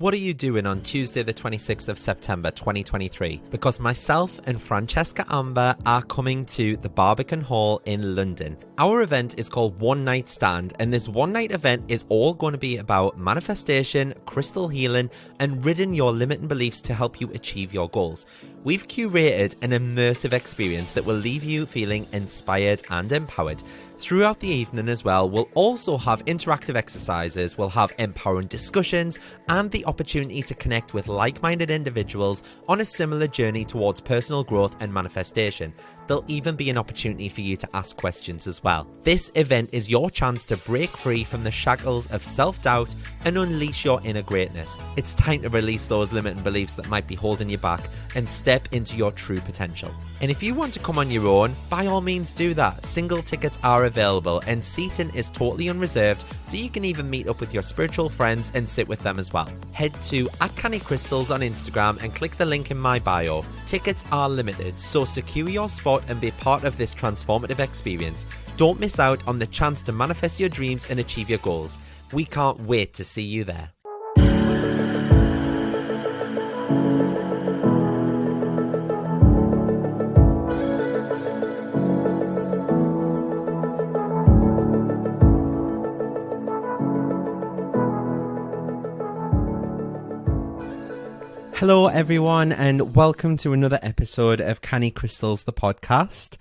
What are you doing on Tuesday the 26th of September 2023? Because myself and Francesca Amber are coming to the Barbican Hall in London. Our event is called One Night Stand, and this one night event is all going to be about manifestation, crystal healing, and ridding your limiting beliefs to help you achieve your goals. We've curated an immersive experience that will leave you feeling inspired and empowered. Throughout the evening as well, we'll also have interactive exercises, we'll have empowering discussions, and the opportunity to connect with like-minded individuals on a similar journey towards personal growth and manifestation. There'll even be an opportunity for you to ask questions as well. This event is your chance to break free from the shackles of self-doubt and unleash your inner greatness. It's time to release those limiting beliefs that might be holding you back and step into your true potential. And if you want to come on your own, by all means do that. Single tickets are available and seating is totally unreserved, so you can even meet up with your spiritual friends and sit with them as well. Head to @CannyCrystals on Instagram and click the link in my bio. Tickets are limited, so secure your spot and be part of this transformative experience. Don't miss out on the chance to manifest your dreams and achieve your goals. We can't wait to see you there. Hello everyone and welcome to another episode of Canny Crystals, the podcast.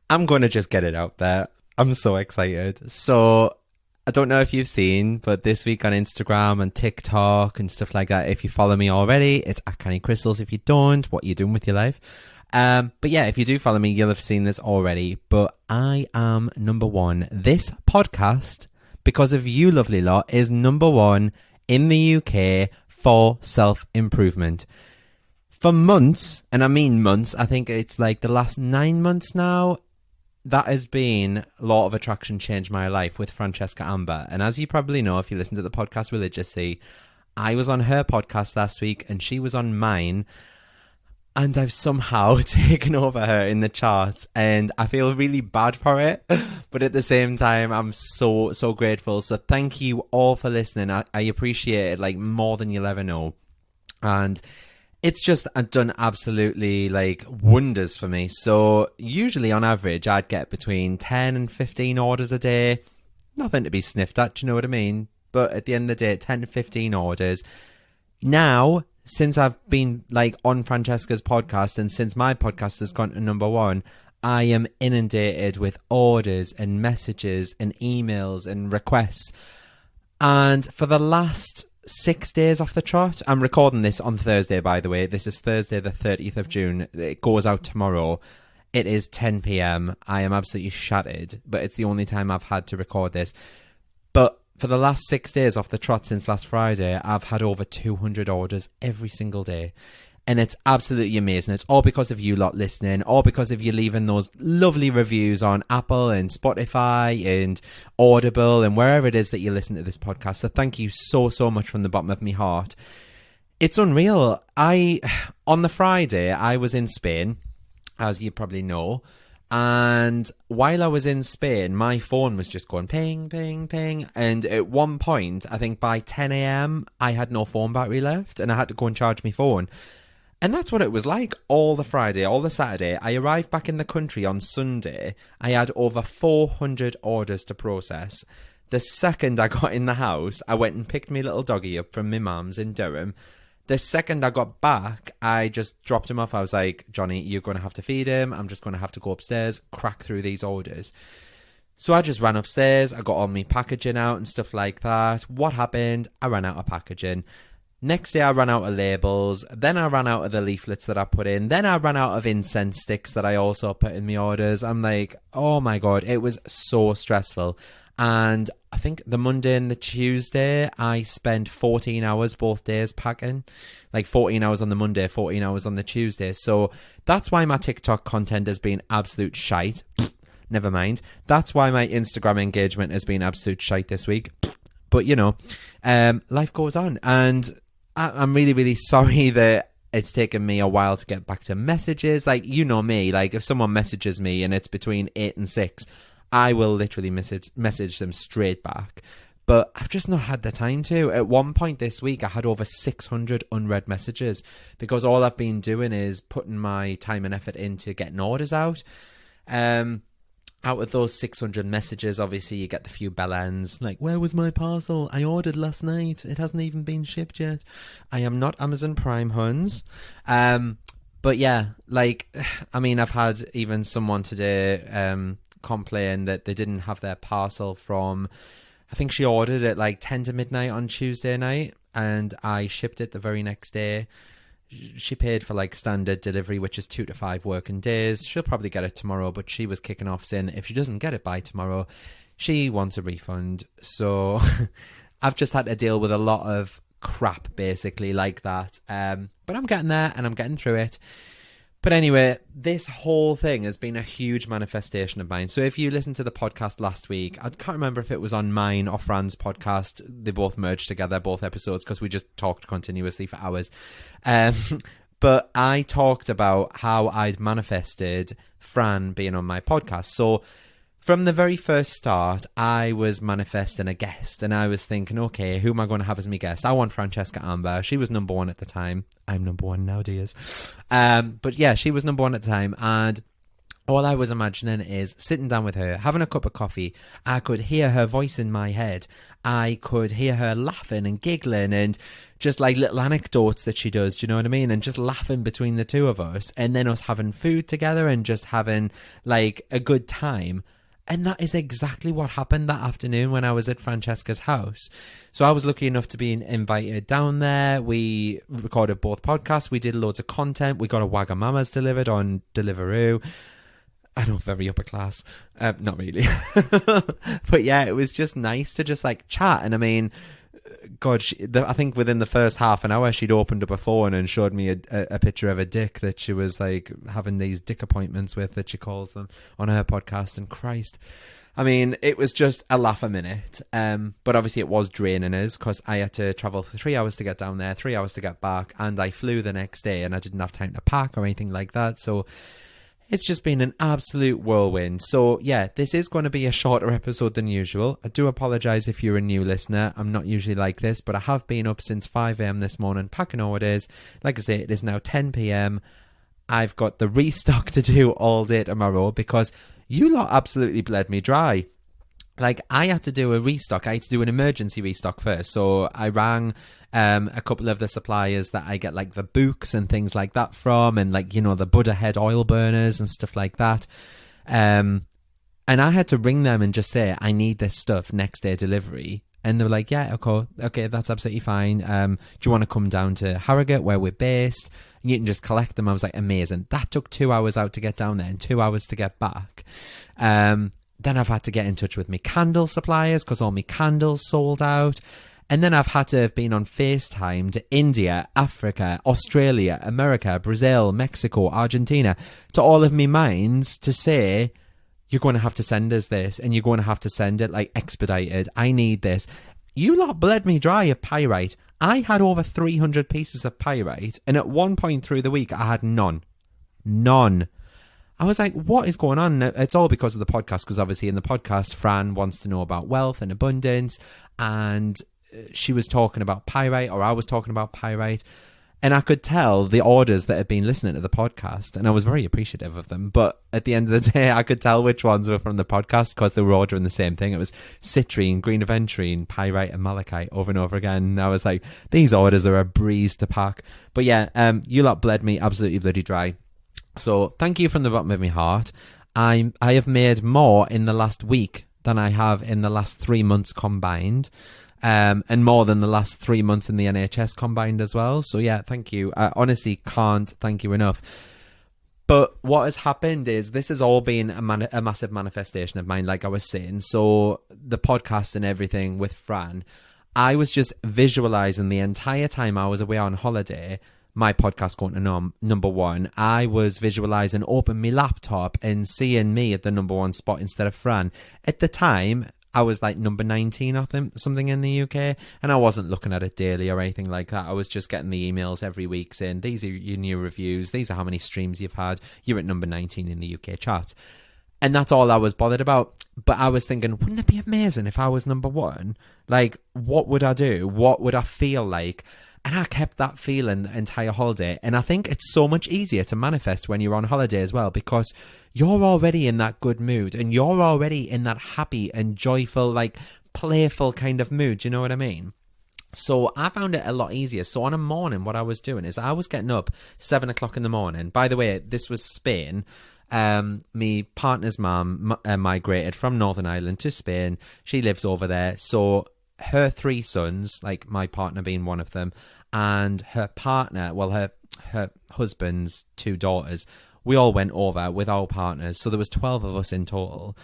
I'm going to just get it out there. I'm so excited. So I don't know if you've seen, but this week on Instagram and TikTok and stuff like that, if you follow me already, it's @CannyCrystals. If you don't, what are you doing with your life? But yeah, if you do follow me, you'll have seen this already. But I am number one. This podcast, because of you lovely lot, is number one in the UK for self-improvement. For months, and I mean months, I think it's like the last 9 months now, that has been Law of Attraction Changed My Life with Francesca Amber. And as you probably know, if you listen to the podcast religiously, I was on her podcast last week and she was on mine. And I've somehow taken over her in the charts and I feel really bad for it. But at the same time, I'm so grateful. So thank you all for listening. I appreciate it like more than you'll ever know. And it's just done absolutely like wonders for me. So usually on average, I'd get between 10 and 15 orders a day. Nothing to be sniffed at, do you know what I mean? But at the end of the day, 10 to 15 orders. Now, since I've been like on Francesca's podcast and since my podcast has gone to number one, I am inundated with orders and messages and emails and requests. And for the last 6 days off the trot, I'm recording this on Thursday, by the way. This is Thursday, the 30th of June. It goes out tomorrow. It is 10 p.m. I am absolutely shattered, but it's the only time I've had to record this. But for the last 6 days off the trot since last Friday, I've had over 200 orders every single day. And it's absolutely amazing. It's all because of you lot listening, all because of you leaving those lovely reviews on Apple and Spotify and Audible and wherever it is that you listen to this podcast. So thank you so much from the bottom of my heart. It's unreal. On the Friday, I was in Spain, as you probably know. And while I was in Spain, my phone was just going ping, ping, ping. And at one point, I think by 10 a.m., I had no phone battery left and I had to go and charge my phone. And that's what it was like all the Friday, all the Saturday. I arrived back in the country on Sunday. I had over 400 orders to process. The second I got in the house, I went and picked my little doggy up from my mum's in Durham. The second I got back, I just dropped him off. I was like, Johnny, you're going to have to feed him. I'm just going to have to go upstairs, crack through these orders. So I just ran upstairs. I got all my packaging out and stuff like that. What happened? I ran out of packaging. Next day, I ran out of labels. Then I ran out of the leaflets that I put in. Then I ran out of incense sticks that I also put in my orders. I'm like, oh my God, it was so stressful. And I think the Monday and the Tuesday, I spent 14 hours both days packing. Like 14 hours on the Monday, 14 hours on the Tuesday. So that's why my TikTok content has been absolute shite. Never mind. That's why my Instagram engagement has been absolute shite this week. But, you know, life goes on. And I'm really sorry that it's taken me a while to get back to messages. Like, you know me, like if someone messages me and it's between 8 and 6, I will literally message them straight back. but I've just not had the time to. At one point this week, I had over 600 unread messages because all I've been doing is putting my time and effort into getting orders out. Out of those 600 messages, obviously you get the few bell ends, like, where was my parcel? I ordered last night. It hasn't even been shipped yet. I am not Amazon Prime, Huns. But yeah, like, I mean, I've had even someone today complain that they didn't have their parcel from, I think she ordered it like 10 to midnight on Tuesday night, and I shipped it the very next day. She paid for like standard delivery, which is 2 to 5 working days. She'll probably get it tomorrow, but she was kicking off saying if she doesn't get it by tomorrow, she wants a refund. So I've just had to deal with a lot of crap basically like that. But I'm getting there and I'm getting through it. But anyway, this whole thing has been a huge manifestation of mine. So if you listened to the podcast last week, I can't remember if it was on mine or Fran's podcast. They both merged together, both episodes, because we just talked continuously for hours. But I talked about how I'd manifested Fran being on my podcast. So from the very first start, I was manifesting a guest, and I was thinking, okay, who am I going to have as my guest? I want Francesca Amber. She was number one at the time. I'm number one now, dears. But yeah, she was number one at the time, and all I was imagining is sitting down with her, having a cup of coffee. I could hear her voice in my head. I could hear her laughing and giggling and just like little anecdotes that she does, do you know what I mean? And just laughing between the two of us, and then us having food together and just having like a good time. And that is exactly what happened that afternoon when I was at Francesca's house. So I was lucky enough to be invited down there. We recorded both podcasts. We did loads of content. We got a Wagamamas delivered on Deliveroo. I know, very upper class. Not really. But yeah, it was just nice to just like chat. And I mean, God, I think within the first half an hour, she'd opened up a phone and showed me a picture of a dick that she was like having these dick appointments with, that she calls them, on her podcast. And Christ, I mean, it was just a laugh a minute. But obviously it was draining us because I had to travel for 3 hours to get down there, 3 hours to get back. And I flew the next day and I didn't have time to pack or anything like that. So it's just been an absolute whirlwind. So yeah, this is going to be a shorter episode than usual. I do apologise if you're a new listener. I'm not usually like this, but I have been up since 5 a.m. this morning packing orders. Like I say, it is now 10 p.m. I've got the restock to do all day tomorrow because you lot absolutely bled me dry. Like, I had to do a restock. I had to do an emergency restock first. So I rang a couple of the suppliers that I get like the books and things like that from, and like, you know, the Buddha head oil burners and stuff like that. And I had to ring them and just say, I need this stuff next day delivery. And they were like, yeah, okay, that's absolutely fine. Do you want to come down to Harrogate where we're based? And you can just collect them. I was like, amazing. That took 2 hours out to get down there and 2 hours to get back. Then I've had to get in touch with my candle suppliers because all my candles sold out. And then I've had to have been on FaceTime to India, Africa, Australia, America, Brazil, Mexico, Argentina, to all of me minds to say, you're going to have to send us this and you're going to have to send it like expedited. I need this. You lot bled me dry of pyrite. I had over 300 pieces of pyrite, and at one point through the week I had none. I was like, what is going on? It's all because of the podcast, because obviously in the podcast, Fran wants to know about wealth and abundance, and she was talking about pyrite, or I was talking about pyrite, and I could tell the orders that had been listening to the podcast, and I was very appreciative of them. But at the end of the day, I could tell which ones were from the podcast because they were ordering the same thing. It was citrine, green aventurine, pyrite, and malachite over and over again. And I was like, these orders are a breeze to pack. But yeah, you lot bled me absolutely bloody dry. So thank you from the bottom of my heart. I have made more in the last week than I have in the last 3 months combined. And more than the last 3 months in the NHS combined as well. So yeah, thank you. I honestly can't thank you enough. But what has happened is this has all been a massive manifestation of mine, like I was saying. So the podcast and everything with Fran, I was just visualizing the entire time I was away on holiday, my podcast going to number one. I was visualizing open my laptop and seeing me at the number one spot instead of Fran. At the time, I was like number 19 or something in the UK, and I wasn't looking at it daily or anything like that. I was just getting the emails every week saying, these are your new reviews, these are how many streams you've had, you're at number 19 in the UK charts. And that's all I was bothered about. But I was thinking, wouldn't it be amazing if I was number one? Like, what would I do? What would I feel like? And I kept that feeling the entire holiday. And I think it's so much easier to manifest when you're on holiday as well, because you're already in that good mood and you're already in that happy and joyful, like playful kind of mood. Do you know what I mean? So I found it a lot easier. So on a morning, what I was doing is I was getting up 7 o'clock in the morning. By the way, this was Spain. My partner's mum migrated from Northern Ireland to Spain. She lives over there. So her three sons, like my partner being one of them, and her partner, well, her husband's two daughters, we all went over with our partners. So there was 12 of us in total.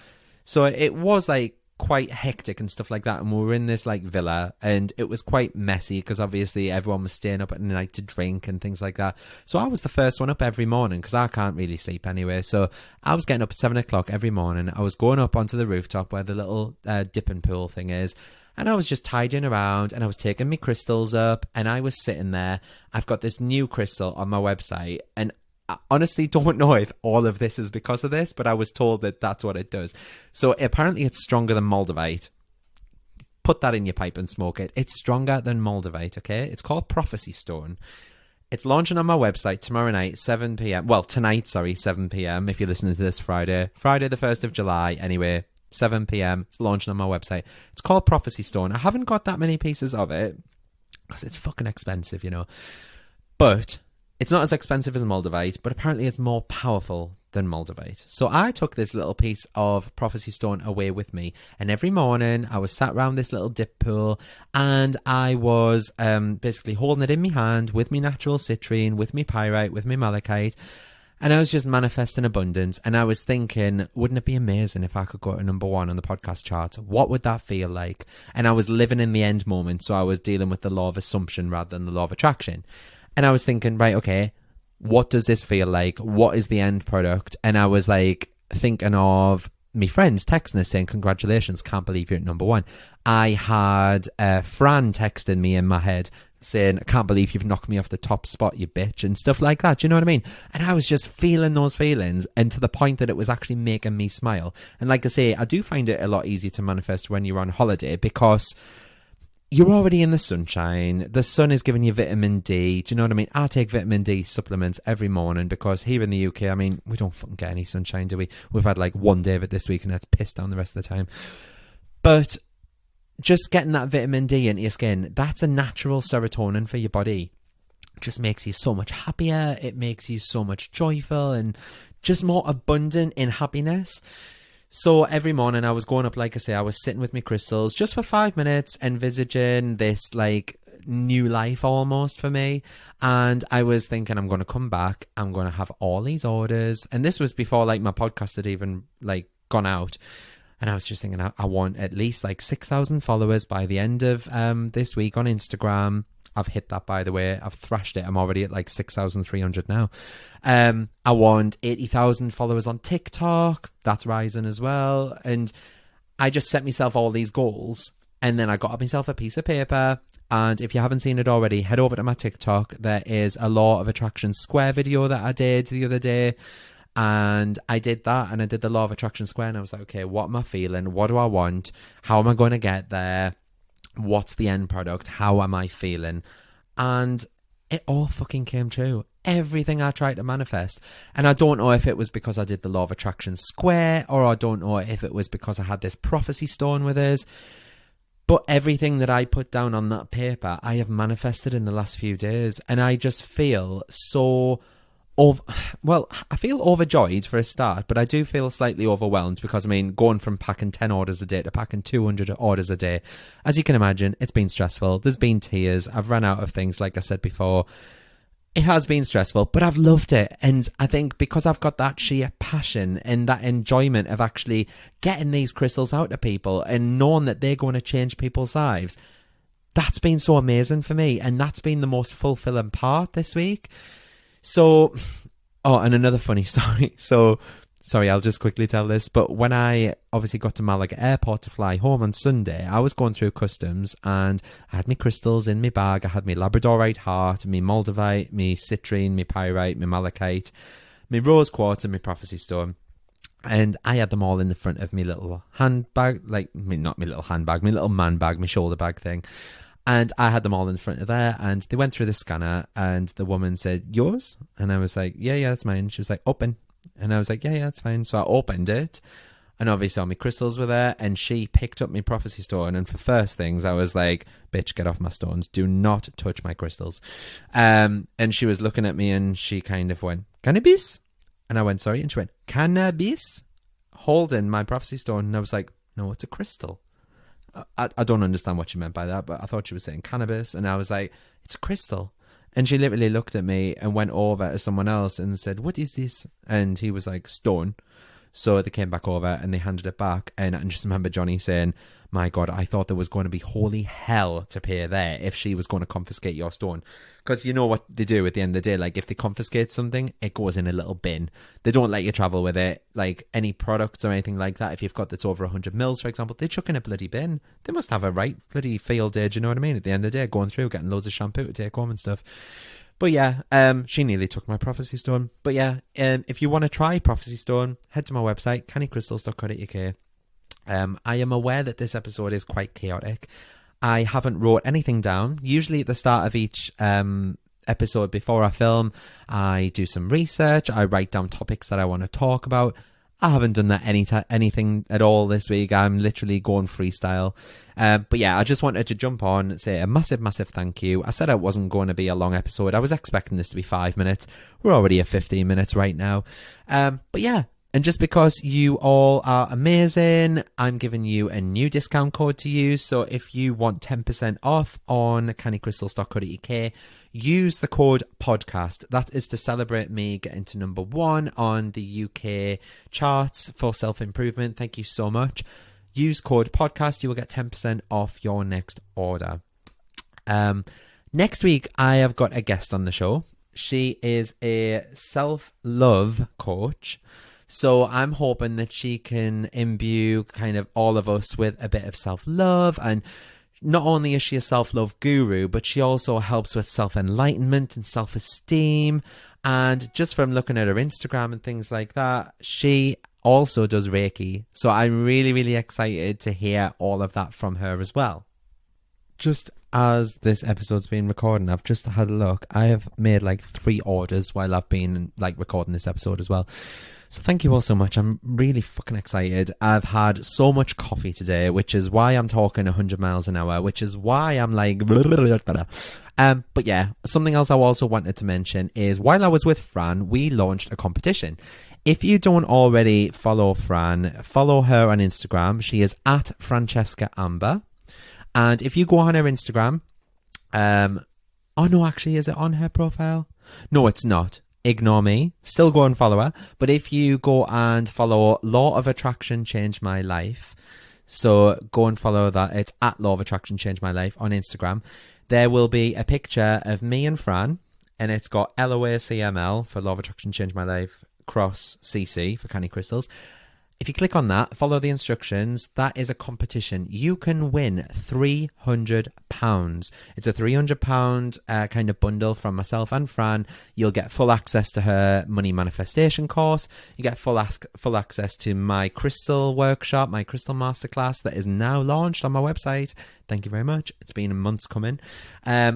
So it was like quite hectic and stuff like that, and we were in this like villa, and it was quite messy because obviously everyone was staying up at night to drink and things like that. So I was the first one up every morning because I can't really sleep anyway. So I was getting up at 7 o'clock every morning. I was going up onto the rooftop where the little dipping pool thing is, and I was just tidying around, and I was taking my crystals up, and I was sitting there. I've got this new crystal on my website, and I honestly don't know if all of this is because of this, but I was told that that's what it does. So apparently it's stronger than Moldavite. Put that in your pipe and smoke it. It's stronger than Moldavite, okay? It's called Prophecy Stone. It's launching on my website tomorrow night, 7 p.m. Well, tonight, 7 p.m. if you're listening to this Friday. Friday the 1st of July, anyway, 7 p.m. It's launching on my website. It's called Prophecy Stone. I haven't got that many pieces of it because it's fucking expensive, you know. But it's not as expensive as Moldavite, but apparently it's more powerful than Moldavite. So I took this little piece of Prophecy Stone away with me, and every morning I was sat around this little dip pool, and I was basically holding it in my hand with me natural citrine, with me pyrite, with me malachite, and I was just manifesting abundance. And I was thinking, wouldn't it be amazing if I could go to number one on the podcast charts? What would that feel like? And I was living in the end moment, so I was dealing with the law of assumption rather than the law of attraction. And I was thinking, right, okay, what does this feel like? What is the end product? And I was like thinking of me friends texting us saying, congratulations, can't believe you're at number one. I had Fran texting me in my head saying, I can't believe you've knocked me off the top spot, you bitch, and stuff like that. Do you know what I mean? And I was just feeling those feelings, and to the point that it was actually making me smile. And like I say, I do find it a lot easier to manifest when you're on holiday because you're already in the sunshine. The sun is giving you vitamin D. Do you know what I mean? I take vitamin D supplements every morning because here in the UK, I mean, we don't fucking get any sunshine, do we? We've had like one day of it this week and that's pissed down the rest of the time. But just getting that vitamin D into your skin, that's a natural serotonin for your body. It just makes you so much happier. It makes you so much joyful and just more abundant in happiness. So every morning I was going up, like I say, I was sitting with my crystals just for 5 minutes, envisaging this like new life almost for me. And I was thinking, I'm going to come back, I'm going to have all these orders. And this was before like my podcast had even like gone out. And I was just thinking, I want at least like 6,000 followers by the end of this week on Instagram. I've hit that, by the way. I've thrashed it. I'm already at like 6,300 now. I want 80,000 followers on TikTok. That's rising as well. And I just set myself all these goals. And then I got myself a piece of paper. And if you haven't seen it already, head over to my TikTok. There is a Law of Attraction Square video that I did the other day. And I did that. And I did the Law of Attraction Square. And I was like, okay, what am I feeling? What do I want? How am I going to get there? What's the end product? How am I feeling? And it all fucking came true. Everything I tried to manifest. And I don't know if it was because I did the Law of Attraction Square, or I don't know if it was because I had this prophecy stone with us. But everything that I put down on that paper, I have manifested in the last few days. And I just feel so... I feel overjoyed for a start, but I do feel slightly overwhelmed because, I mean, going from packing 10 orders a day to packing 200 orders a day, as you can imagine, it's been stressful. There's been tears. I've run out of things, like I said before. It has been stressful, but I've loved it. And I think because I've got that sheer passion and that enjoyment of actually getting these crystals out to people and knowing that they're going to change people's lives, that's been so amazing for me. And that's been the most fulfilling part this week. So, and another funny story. So, sorry, I'll just quickly tell this. But when I obviously got to Malaga Airport to fly home on Sunday, I was going through customs and I had my crystals in my bag. I had my Labradorite heart, my Moldavite, my citrine, my pyrite, my malachite, my rose quartz and my prophecy stone. And I had them all in the front of my little handbag, not my little handbag, my little man bag, my shoulder bag thing. And I had them all in front of there, and they went through the scanner, and the woman said, "Yours?" And I was like, yeah, that's mine. She was like, "Open." And I was like, yeah, that's fine. So I opened it, and obviously all my crystals were there, and she picked up my prophecy stone. And for first things, I was like, "Bitch, get off my stones. Do not touch my crystals." And she was looking at me, and she kind of went, "Cannabis?" And I went, "Sorry." And she went, "Cannabis?" Holding my prophecy stone. And I was like, "No, it's a crystal." I don't understand what she meant by that, but I thought she was saying cannabis. And I was like, "It's a crystal." And she literally looked at me and went over to someone else and said, "What is this?" And he was like, "Stone." So they came back over and they handed it back. And I just remember Johnny saying, "My God, I thought there was going to be holy hell to pay there if she was going to confiscate your stone." Because you know what they do at the end of the day? Like, if they confiscate something, it goes in a little bin. They don't let you travel with it. Like, any products or anything like that, if you've got that's over 100 mils, for example, they chuck in a bloody bin. They must have a right bloody field day, do you know what I mean? At the end of the day, going through, getting loads of shampoo to take home and stuff. But yeah, she nearly took my prophecy stone. But yeah, if you want to try prophecy stone, head to my website, cannycrystals.co.uk. I am aware that this episode is quite chaotic. I haven't wrote anything down. Usually at the start of each episode before I film, I do some research. I write down topics that I want to talk about. I haven't done that anything at all this week. I'm literally going freestyle. But yeah, I just wanted to jump on and say a massive, massive thank you. I said it wasn't going to be a long episode. I was expecting this to be 5 minutes. We're already at 15 minutes right now. But yeah, and just because you all are amazing, I'm giving you a new discount code to use. So if you want 10% off on cannycrystals.co.uk, use the code podcast. That is to celebrate me getting to number 1 on the UK charts for self-improvement. Thank you so much. Use code podcast. You will get 10% off your next order. Next week, I have got a guest on the show. She is a self-love coach. So I'm hoping that she can imbue kind of all of us with a bit of self-love. And not only is she a self-love guru, but she also helps with self-enlightenment and self-esteem. And just from looking at her Instagram and things like that, she also does Reiki. So I'm really, really excited to hear all of that from her as well. Just as this episode's been recording, I've just had a look. I have made like 3 orders while I've been like recording this episode as well. So thank you all so much. I'm really fucking excited. I've had so much coffee today, which is why I'm talking 100 miles an hour, which is why I'm like... But yeah, something else I also wanted to mention is while I was with Fran, we launched a competition. If you don't already follow Fran, follow her on Instagram. She is at Francesca Amber. And if you go on her Instagram... oh no, actually, is it on her profile? No, it's not. Ignore me. Still go and follow her. But if you go and follow Law of Attraction Change My Life, so go and follow that. It's at Law of Attraction Change My Life on Instagram. There will be a picture of me and Fran, and it's got LOACML for Law of Attraction Change My Life, cross CC for Canny Crystals. If you click on that, follow the instructions, that is a competition. You can win £300. It's a £300 kind of bundle from myself and Fran. You'll get full access to her money manifestation course. You get full access to my crystal workshop, my crystal masterclass that is now launched on my website. Thank you very much. It's been months coming.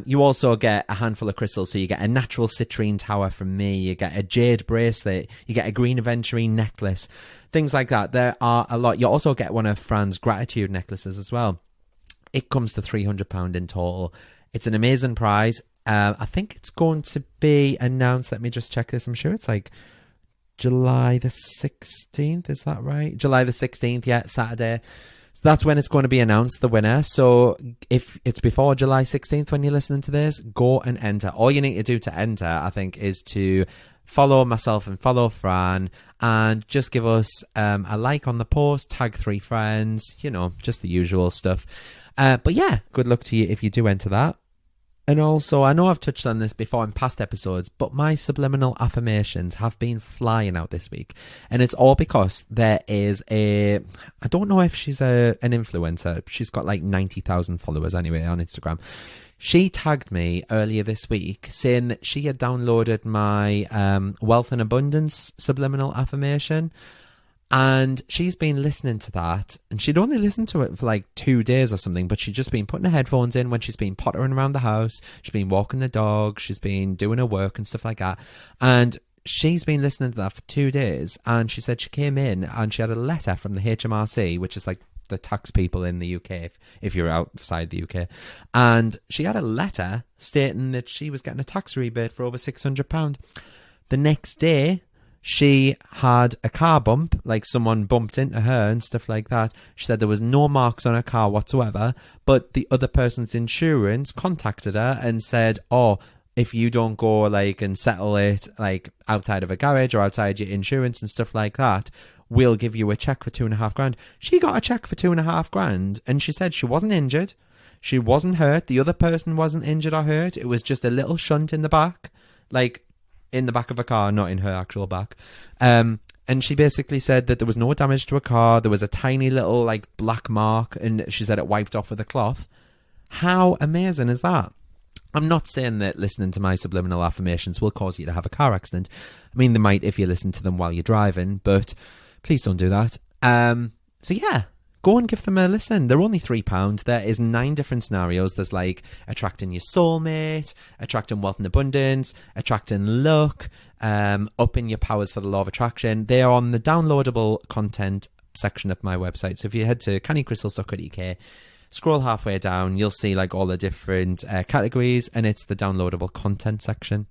You also get a handful of crystals. So you get a natural citrine tower from me. You get a jade bracelet. You get a green aventurine necklace. Things like that. There are a lot. You also get one of Fran's gratitude necklaces as well. It comes to £300 in total. It's an amazing prize. I think it's going to be announced. Let me just check this. I'm sure it's like July the 16th. Is that right? July the 16th. Yeah, Saturday. So that's when it's going to be announced, the winner. So if it's before July 16th when you're listening to this, go and enter. All you need to do to enter, I think, is to follow myself and follow Fran and just give us a like on the post, tag 3 friends, you know, just the usual stuff. But yeah, good luck to you if you do enter that. And also, I know I've touched on this before in past episodes, but my subliminal affirmations have been flying out this week. And it's all because there is I don't know if she's an influencer. She's got like 90,000 followers anyway on Instagram. She tagged me earlier this week saying that she had downloaded my Wealth and Abundance subliminal affirmation. And she's been listening to that, and she'd only listened to it for like 2 days or something, but she'd just been putting her headphones in when she's been pottering around the house. She's been walking the dog. She's been doing her work and stuff like that. And she's been listening to that for 2 days. And she said she came in and she had a letter from the HMRC, which is like the tax people in the UK, if you're outside the UK. And she had a letter stating that she was getting a tax rebate for over £600. The next day, she had a car bump, like someone bumped into her and stuff like that. She said there was no marks on her car whatsoever, but the other person's insurance contacted her and said, oh, if you don't go like and settle it like outside of a garage or outside your insurance and stuff like that, we'll give you a check for £2,500. She got a check for £2,500, and she said she wasn't injured. She wasn't hurt. The other person wasn't injured or hurt. It was just a little shunt in the back, like in the back of a car, not in her actual back. And she basically said that there was no damage to her car. There was a tiny little like black mark, and she said it wiped off with a cloth. How amazing is that? I'm not saying that listening to my subliminal affirmations will cause you to have a car accident. I mean, they might if you listen to them while you're driving, but please don't do that. So yeah, go and give them a listen. They're only £3. There is 9 different scenarios. There's like attracting your soulmate, attracting wealth and abundance, attracting luck, upping your powers for the law of attraction. They are on the downloadable content section of my website. So if you head to cannycrystals.co.uk, scroll halfway down, you'll see like all the different categories, and it's the downloadable content section.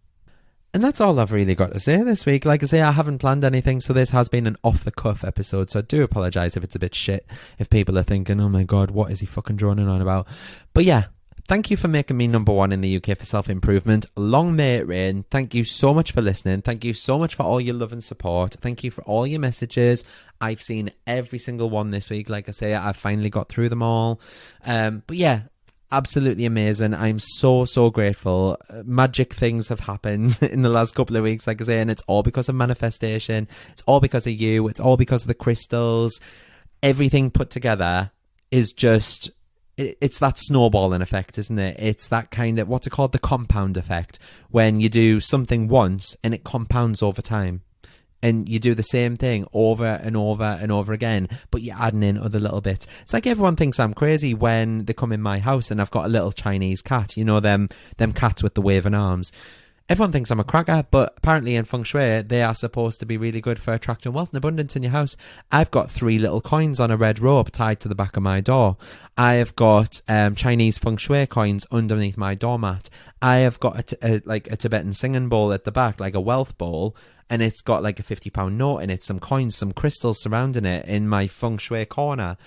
And that's all I've really got to say this week. Like I say, I haven't planned anything, so this has been an off-the-cuff episode, so I do apologise if it's a bit shit, if people are thinking, oh my god, what is he fucking droning on about? But yeah, thank you for making me number 1 in the UK for self-improvement. Long may it reign. Thank you so much for listening. Thank you so much for all your love and support. Thank you for all your messages. I've seen every single one this week. Like I say, I've finally got through them all. But yeah, absolutely amazing. I'm so grateful. Magic things have happened in the last couple of weeks, like I say, and it's all because of manifestation. It's all because of you. It's all because of the crystals. Everything put together is just, it's that snowballing effect, isn't it? It's that kind of, what's it called? The compound effect. When you do something once and it compounds over time. And you do the same thing over and over and over again, but you're adding in other little bits. It's like everyone thinks I'm crazy when they come in my house and I've got a little Chinese cat. You know, them cats with the waving arms. Everyone thinks I'm a cracker, but apparently in feng shui, they are supposed to be really good for attracting wealth and abundance in your house. I've got 3 little coins on a red rope tied to the back of my door. I have got Chinese feng shui coins underneath my doormat. I have got a Tibetan singing bowl at the back, like a wealth bowl, and it's got like a £50 note in it, some coins, some crystals surrounding it in my feng shui corner.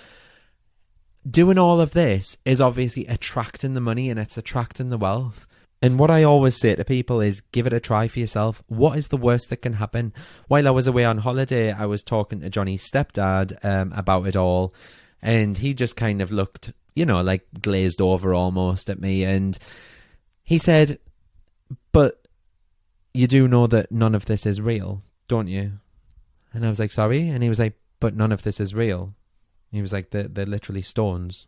Doing all of this is obviously attracting the money, and it's attracting the wealth. And what I always say to people is give it a try for yourself. What is the worst that can happen? While I was away on holiday, I was talking to Johnny's stepdad about it all. And he just kind of looked, you know, like glazed over almost at me. And he said, but you do know that none of this is real, don't you? And I was like, sorry? And he was like, but none of this is real. He was like, they're literally stones.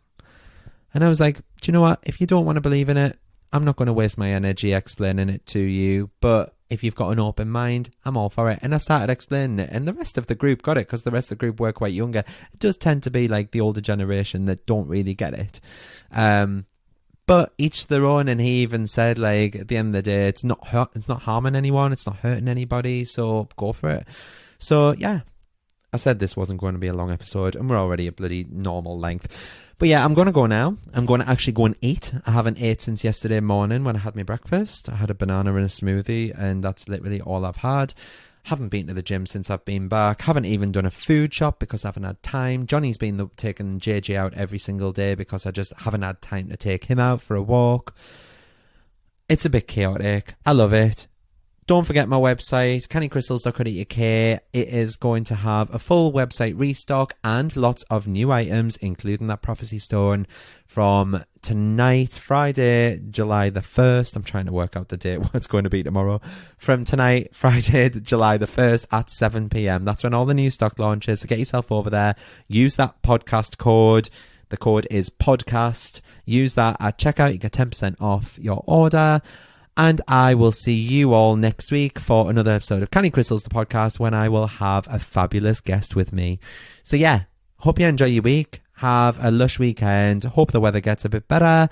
And I was like, do you know what? If you don't want to believe in it, I'm not going to waste my energy explaining it to you. But if you've got an open mind, I'm all for it. And I started explaining it, and the rest of the group got it, because the rest of the group were quite younger. It does tend to be like the older generation that don't really get it. But each their own. And he even said, like, at the end of the day, it's not harming anyone, it's not hurting anybody, so go for it. So yeah, I said this wasn't going to be a long episode, and we're already a bloody normal length. But yeah, I'm going to go now. I'm going to actually go and eat. I haven't ate since yesterday morning when I had my breakfast. I had a banana and a smoothie, and that's literally all I've had. Haven't been to the gym since I've been back. Haven't even done a food shop because I haven't had time. Johnny's been taking JJ out every single day because I just haven't had time to take him out for a walk. It's a bit chaotic. I love it. Don't forget my website, cannycrystals.co.uk. It is going to have a full website restock and lots of new items, including that prophecy stone from tonight, Friday, July the 1st. I'm trying to work out the date, what it's going to be tomorrow. From tonight, Friday, July the 1st at 7 p.m. That's when all the new stock launches. So get yourself over there. Use that podcast code. The code is podcast. Use that at checkout. You get 10% off your order. And I will see you all next week for another episode of Canny Crystals, the podcast, when I will have a fabulous guest with me. So yeah, hope you enjoy your week. Have a lush weekend. Hope the weather gets a bit better.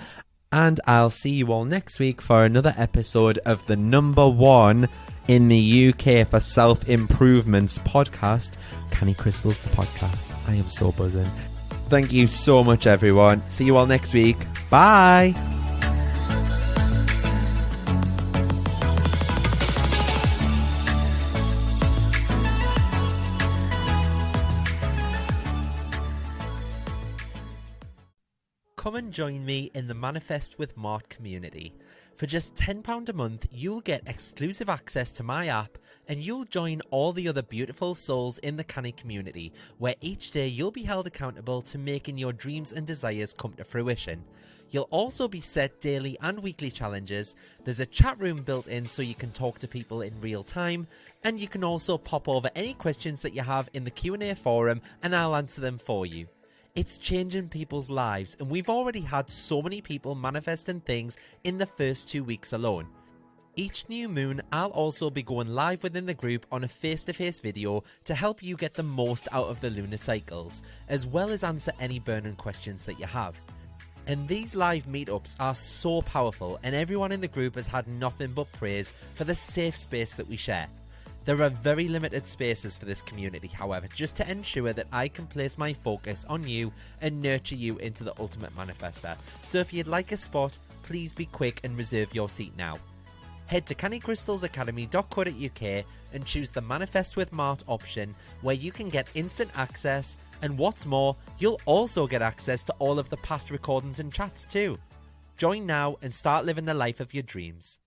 And I'll see you all next week for another episode of the #1 in the UK for self-improvements podcast, Canny Crystals, the podcast. I am so buzzing. Thank you so much, everyone. See you all next week. Bye. Come and join me in the Manifest with Mart community. For just £10 a month, you'll get exclusive access to my app and you'll join all the other beautiful souls in the Canny community, where each day you'll be held accountable to making your dreams and desires come to fruition. You'll also be set daily and weekly challenges. There's a chat room built in so you can talk to people in real time, and you can also pop over any questions that you have in the Q&A forum and I'll answer them for you. It's changing people's lives, and we've already had so many people manifesting things in the first 2 weeks alone. Each new moon, I'll also be going live within the group on a face-to-face video to help you get the most out of the lunar cycles, as well as answer any burning questions that you have. And these live meetups are so powerful, and everyone in the group has had nothing but praise for the safe space that we share. There are very limited spaces for this community, however, just to ensure that I can place my focus on you and nurture you into the ultimate manifester. So if you'd like a spot, please be quick and reserve your seat now. Head to cannycrystalsacademy.co.uk and choose the Manifest with Mart option, where you can get instant access, and what's more, you'll also get access to all of the past recordings and chats too. Join now and start living the life of your dreams.